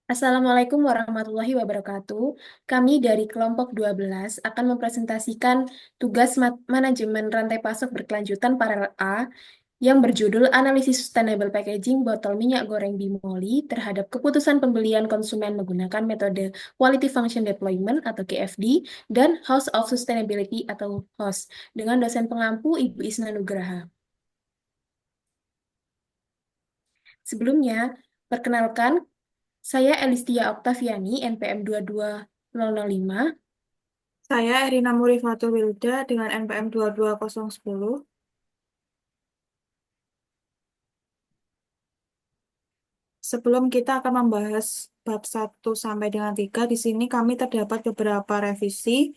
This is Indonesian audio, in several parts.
Assalamualaikum warahmatullahi wabarakatuh. Kami dari kelompok 12 akan mempresentasikan tugas manajemen rantai pasok berkelanjutan paralel A yang berjudul Analisis Sustainable Packaging Botol Minyak Goreng Bimoli terhadap keputusan pembelian konsumen menggunakan metode Quality Function Deployment atau QFD dan House of Sustainability atau HOS dengan dosen pengampu Ibu Isna Nugraha. Sebelumnya, perkenalkan, saya Elistia Oktaviani, NPM 22005. Saya Erina Murifatu Wilda dengan NPM 22010. Sebelum kita akan membahas bab 1 sampai dengan 3, di sini kami terdapat beberapa revisi.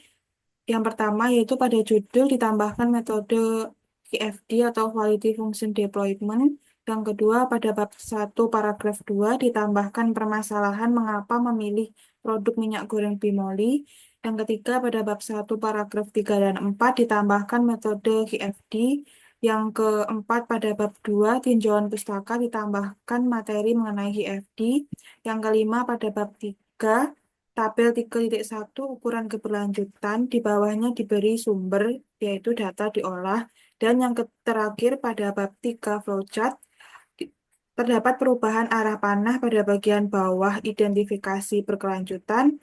Yang pertama yaitu pada judul ditambahkan metode QFD atau Quality Function Deployment. Yang kedua pada bab 1 paragraf 2 ditambahkan permasalahan mengapa memilih produk minyak goreng Bimoli. Yang ketiga pada bab 1 paragraf 3 dan 4 ditambahkan metode QFD. Yang keempat pada bab 2 tinjauan pustaka ditambahkan materi mengenai QFD. Yang kelima pada bab 3 tabel 3.1 ukuran keberlanjutan di bawahnya diberi sumber yaitu data diolah, dan yang terakhir pada bab 3 flowchart di- terdapat perubahan arah panah pada bagian bawah identifikasi berkelanjutan,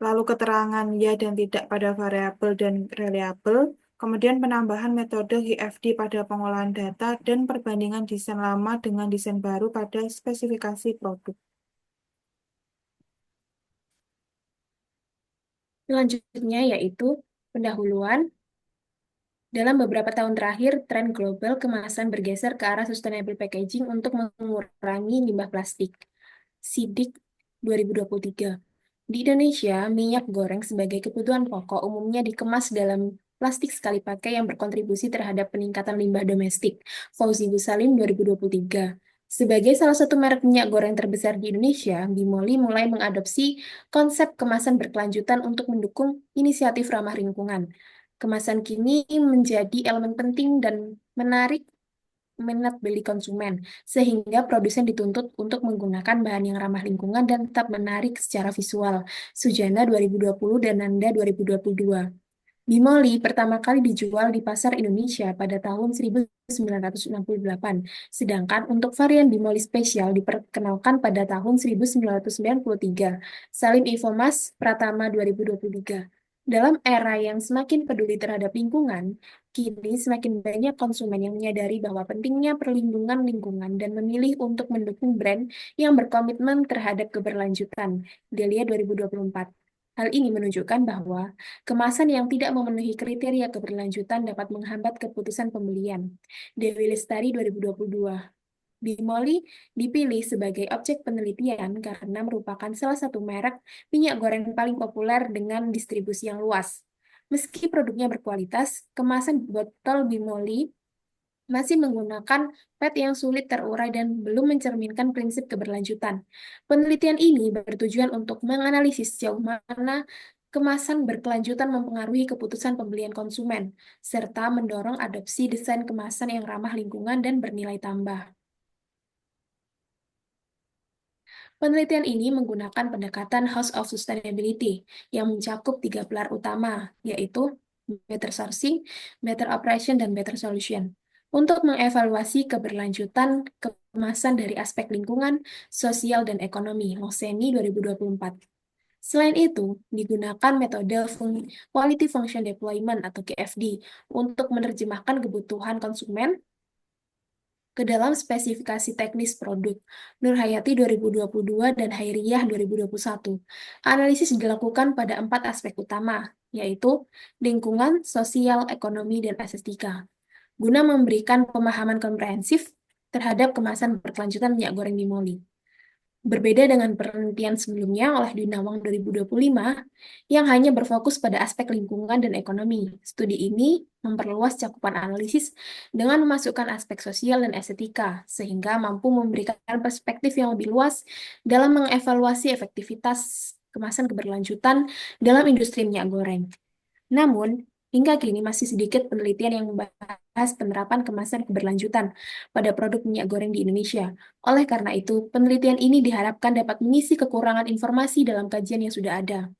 lalu keterangan ya dan tidak pada variabel dan reliabel, kemudian penambahan metode HFD pada pengolahan data, dan perbandingan desain lama dengan desain baru pada spesifikasi produk. Selanjutnya yaitu pendahuluan. Dalam beberapa tahun terakhir, tren global kemasan bergeser ke arah sustainable packaging untuk mengurangi limbah plastik. SIDIK 2023. Di Indonesia, minyak goreng sebagai kebutuhan pokok umumnya dikemas dalam plastik sekali pakai yang berkontribusi terhadap peningkatan limbah domestik. Fauzi Busalim 2023. Sebagai salah satu merek minyak goreng terbesar di Indonesia, Bimoli mulai mengadopsi konsep kemasan berkelanjutan untuk mendukung inisiatif ramah lingkungan. Kemasan kini menjadi elemen penting dan menarik minat beli konsumen, sehingga produsen dituntut untuk menggunakan bahan yang ramah lingkungan dan tetap menarik secara visual. Sujana 2020 dan Nanda 2022. Bimoli pertama kali dijual di pasar Indonesia pada tahun 1968, sedangkan untuk varian Bimoli spesial diperkenalkan pada tahun 1993. Salim Ivomas Pratama 2023. Dalam era yang semakin peduli terhadap lingkungan, kini semakin banyak konsumen yang menyadari bahwa pentingnya perlindungan lingkungan dan memilih untuk mendukung brand yang berkomitmen terhadap keberlanjutan. Delia 2024. Hal ini menunjukkan bahwa kemasan yang tidak memenuhi kriteria keberlanjutan dapat menghambat keputusan pembelian. Dewi Lestari 2022. Bimoli dipilih sebagai objek penelitian karena merupakan salah satu merek minyak goreng paling populer dengan distribusi yang luas. Meski produknya berkualitas, kemasan botol Bimoli masih menggunakan PET yang sulit terurai dan belum mencerminkan prinsip keberlanjutan. Penelitian ini bertujuan untuk menganalisis sejauh mana kemasan berkelanjutan mempengaruhi keputusan pembelian konsumen, serta mendorong adopsi desain kemasan yang ramah lingkungan dan bernilai tambah. Penelitian ini menggunakan pendekatan House of Sustainability yang mencakup 3 pilar utama, yaitu Better Sourcing, Better Operation, dan Better Solution, untuk mengevaluasi keberlanjutan kemasan dari aspek lingkungan, sosial, dan ekonomi, Moseni 2024. Selain itu, digunakan metode Quality Function Deployment atau QFD untuk menerjemahkan kebutuhan konsumen ke dalam spesifikasi teknis produk. Nurhayati 2022 dan Hairiyah 2021. Analisis dilakukan pada 4 aspek utama, yaitu lingkungan, sosial, ekonomi, dan estetika, guna memberikan pemahaman komprehensif terhadap kemasan berkelanjutan minyak goreng Bimoli. Berbeda dengan penelitian sebelumnya oleh Dwi Nawang 2025 yang hanya berfokus pada aspek lingkungan dan ekonomi. Studi ini memperluas cakupan analisis dengan memasukkan aspek sosial dan estetika, sehingga mampu memberikan perspektif yang lebih luas dalam mengevaluasi efektivitas kemasan keberlanjutan dalam industri minyak goreng. Namun, Hingga kini masih sedikit penelitian yang membahas penerapan kemasan keberlanjutan pada produk minyak goreng di Indonesia. Oleh karena itu, penelitian ini diharapkan dapat mengisi kekurangan informasi dalam kajian yang sudah ada.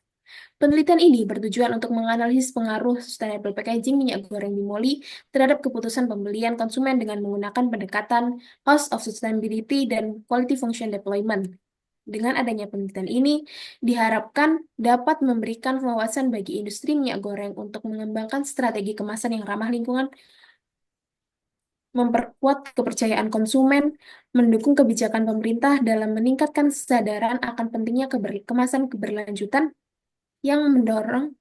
Penelitian ini bertujuan untuk menganalisis pengaruh sustainable packaging minyak goreng di MOLI terhadap keputusan pembelian konsumen dengan menggunakan pendekatan Cost of Sustainability dan Quality Function Deployment. Dengan adanya penelitian ini, diharapkan dapat memberikan wawasan bagi industri minyak goreng untuk mengembangkan strategi kemasan yang ramah lingkungan, memperkuat kepercayaan konsumen, mendukung kebijakan pemerintah dalam meningkatkan kesadaran akan pentingnya kemasan keberlanjutan yang mendorong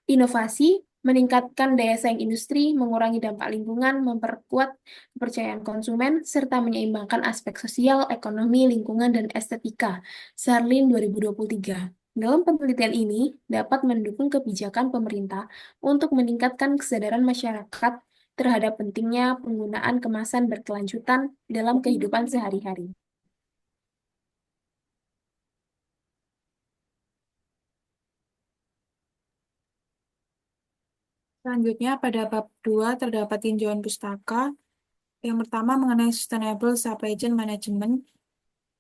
inovasi, meningkatkan daya saing industri, mengurangi dampak lingkungan, memperkuat kepercayaan konsumen, serta menyeimbangkan aspek sosial, ekonomi, lingkungan, dan estetika. Sarlin 2023. Dalam penelitian ini dapat mendukung kebijakan pemerintah untuk meningkatkan kesadaran masyarakat terhadap pentingnya penggunaan kemasan berkelanjutan dalam kehidupan sehari-hari. Selanjutnya, pada bab 2 terdapat tinjauan pustaka. Yang pertama mengenai Sustainable Supply Chain Management,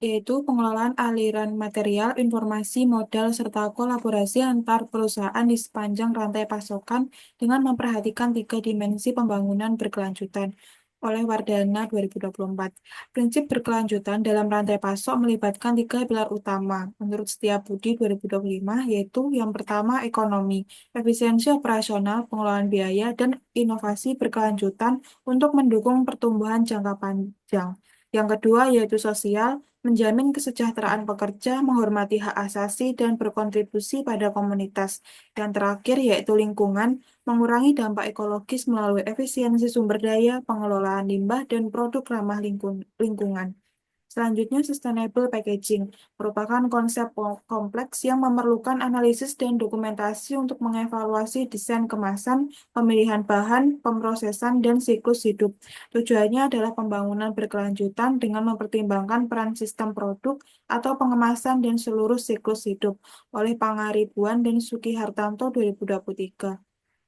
yaitu pengelolaan aliran material, informasi, modal, serta kolaborasi antar perusahaan di sepanjang rantai pasokan dengan memperhatikan tiga dimensi pembangunan berkelanjutan oleh Wardana 2024. Prinsip berkelanjutan dalam rantai pasok melibatkan tiga pilar utama menurut Setiabudi 2025, yaitu yang pertama ekonomi, efisiensi operasional, pengelolaan biaya, dan inovasi berkelanjutan untuk mendukung pertumbuhan jangka panjang. Yang kedua yaitu sosial, menjamin kesejahteraan pekerja, menghormati hak asasi, dan berkontribusi pada komunitas. Yang terakhir yaitu lingkungan, mengurangi dampak ekologis melalui efisiensi sumber daya, pengelolaan limbah, dan produk ramah lingkungan. Selanjutnya, sustainable packaging merupakan konsep kompleks yang memerlukan analisis dan dokumentasi untuk mengevaluasi desain kemasan, pemilihan bahan, pemrosesan, dan siklus hidup. Tujuannya adalah pembangunan berkelanjutan dengan mempertimbangkan peran sistem produk atau pengemasan dan seluruh siklus hidup oleh Pangaribuan dan Suki Hartanto 2023.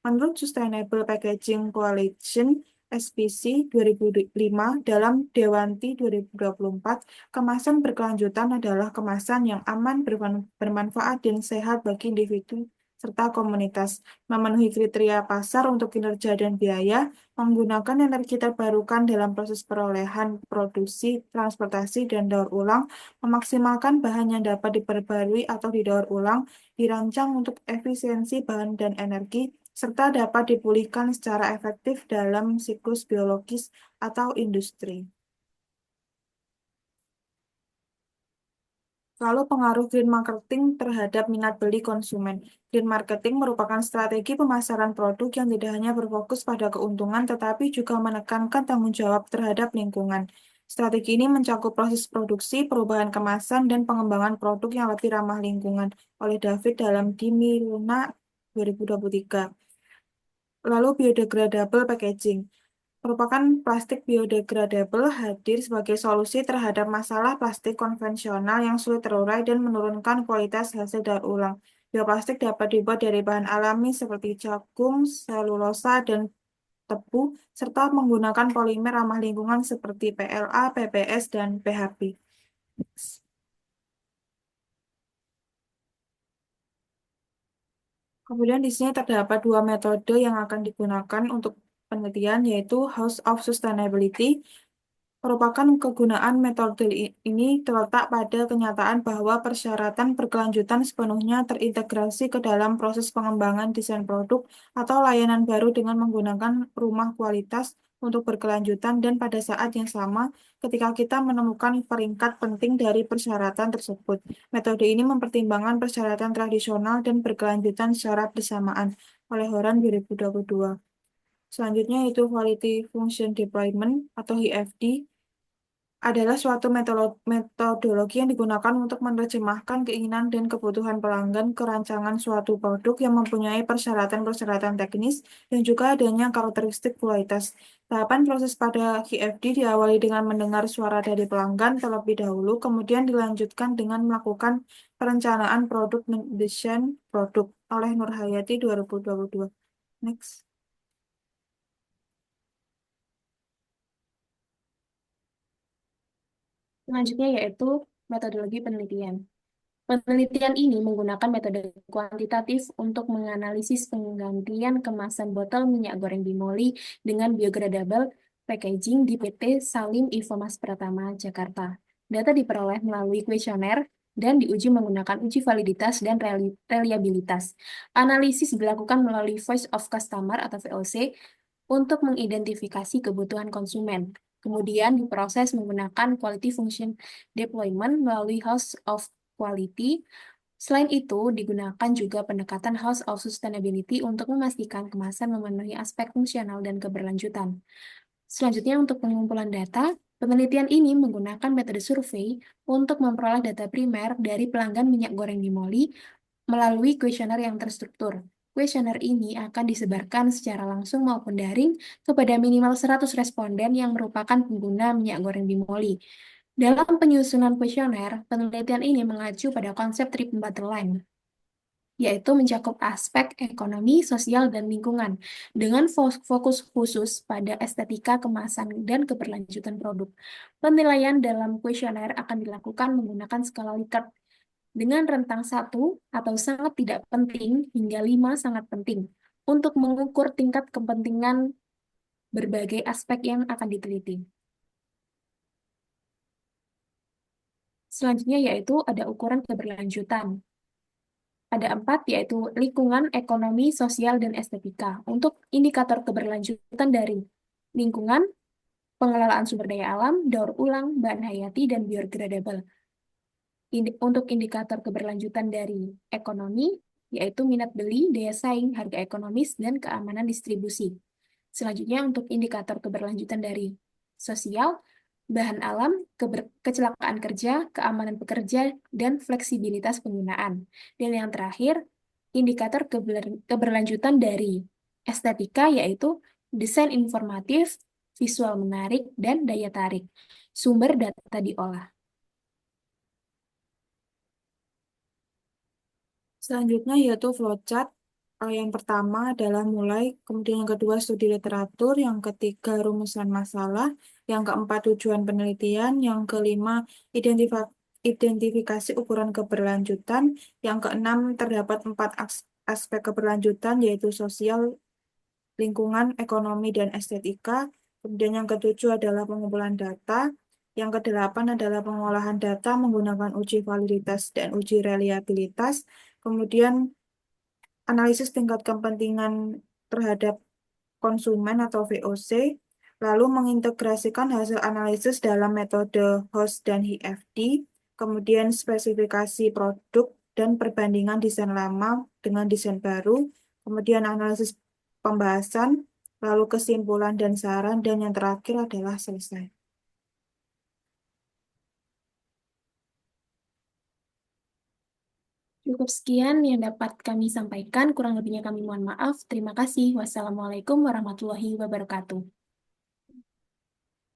Menurut Sustainable Packaging Coalition, SPC 2005 dalam Dewanti 2024, kemasan berkelanjutan adalah kemasan yang aman, bermanfaat, dan sehat bagi individu serta komunitas, memenuhi kriteria pasar untuk kinerja dan biaya, menggunakan energi terbarukan dalam proses perolehan, produksi, transportasi, dan daur ulang, memaksimalkan bahan yang dapat diperbarui atau didaur ulang, dirancang untuk efisiensi bahan dan energi, serta dapat dipulihkan secara efektif dalam siklus biologis atau industri. Lalu pengaruh green marketing terhadap minat beli konsumen. Green marketing merupakan strategi pemasaran produk yang tidak hanya berfokus pada keuntungan, tetapi juga menekankan tanggung jawab terhadap lingkungan. Strategi ini mencakup proses produksi, perubahan kemasan, dan pengembangan produk yang lebih ramah lingkungan oleh David dalam Dimi Luna 2023. Lalu biodegradable packaging merupakan plastik biodegradable hadir sebagai solusi terhadap masalah plastik konvensional yang sulit terurai dan menurunkan kualitas hasil daur ulang. Bioplastik dapat dibuat dari bahan alami seperti jagung, selulosa, dan tebu, serta menggunakan polimer ramah lingkungan seperti PLA, PPS, dan PHP. Kemudian di sini terdapat dua metode yang akan digunakan untuk penelitian, yaitu House of Sustainability merupakan kegunaan metode ini terletak pada kenyataan bahwa persyaratan berkelanjutan sepenuhnya terintegrasi ke dalam proses pengembangan desain produk atau layanan baru dengan menggunakan rumah kualitas untuk berkelanjutan dan pada saat yang sama ketika kita menemukan peringkat penting dari persyaratan tersebut. Metode ini mempertimbangkan persyaratan tradisional dan berkelanjutan secara bersamaan oleh Horan 2022. Selanjutnya yaitu Quality Function Deployment atau HFD adalah suatu metodologi yang digunakan untuk menerjemahkan keinginan dan kebutuhan pelanggan ke rancangan suatu produk yang mempunyai persyaratan-persyaratan teknis dan juga adanya karakteristik kualitas. Tahapan proses pada HFD diawali dengan mendengar suara dari pelanggan terlebih dahulu, kemudian dilanjutkan dengan melakukan perencanaan produk mendesain produk oleh Nurhayati 2022. Next. Selanjutnya yaitu metodologi penelitian. Penelitian ini menggunakan metode kuantitatif untuk menganalisis penggantian kemasan botol minyak goreng bimoli dengan biodegradable packaging di PT Salim Infomas Pratama, Jakarta. Data diperoleh melalui kuesioner dan diuji menggunakan uji validitas dan reliabilitas. Analisis dilakukan melalui Voice of Customer atau VOC untuk mengidentifikasi kebutuhan konsumen. Kemudian diproses menggunakan Quality Function Deployment melalui House of Quality. Selain itu, digunakan juga pendekatan House of Sustainability untuk memastikan kemasan memenuhi aspek fungsional dan keberlanjutan. Selanjutnya, untuk pengumpulan data, penelitian ini menggunakan metode survei untuk memperoleh data primer dari pelanggan minyak goreng di Moli melalui kuesioner yang terstruktur. Kuesioner ini akan disebarkan secara langsung maupun daring kepada minimal 100 responden yang merupakan pengguna minyak goreng Bimoli. Dalam penyusunan kuesioner, penelitian ini mengacu pada konsep Triple Bottom Line, yaitu mencakup aspek ekonomi, sosial, dan lingkungan, dengan fokus khusus pada estetika kemasan dan keberlanjutan produk. Penilaian dalam kuesioner akan dilakukan menggunakan skala Likert dengan rentang 1 atau sangat tidak penting hingga 5 sangat penting untuk mengukur tingkat kepentingan berbagai aspek yang akan diteliti. Selanjutnya yaitu ada ukuran keberlanjutan. Ada 4, yaitu lingkungan, ekonomi, sosial, dan estetika. Untuk indikator keberlanjutan dari lingkungan, pengelolaan sumber daya alam, daur ulang, bahan hayati, dan biodegradable. Untuk indikator keberlanjutan dari ekonomi, yaitu minat beli, daya saing, harga ekonomis, dan keamanan distribusi. Selanjutnya, untuk indikator keberlanjutan dari sosial, bahan alam, kecelakaan kerja, keamanan pekerja, dan fleksibilitas penggunaan. Dan yang terakhir, indikator keberlanjutan dari estetika, yaitu desain informatif, visual menarik, dan daya tarik. Sumber data diolah. Selanjutnya yaitu flowchart. Yang pertama adalah mulai, kemudian yang kedua studi literatur, yang ketiga rumusan masalah, yang keempat tujuan penelitian, yang kelima identifikasi ukuran keberlanjutan, yang keenam terdapat empat aspek keberlanjutan yaitu sosial, lingkungan, ekonomi, dan estetika. Kemudian yang ketujuh adalah pengumpulan data. Yang kedelapan adalah pengolahan data menggunakan uji validitas dan uji reliabilitas. Kemudian analisis tingkat kepentingan terhadap konsumen atau VOC, lalu mengintegrasikan hasil analisis dalam metode HOS dan HFD, kemudian spesifikasi produk dan perbandingan desain lama dengan desain baru, kemudian analisis pembahasan, lalu kesimpulan dan saran, dan yang terakhir adalah selesai. Cukup sekian yang dapat kami sampaikan, kurang lebihnya kami mohon maaf. Terima kasih. Wassalamualaikum warahmatullahi wabarakatuh.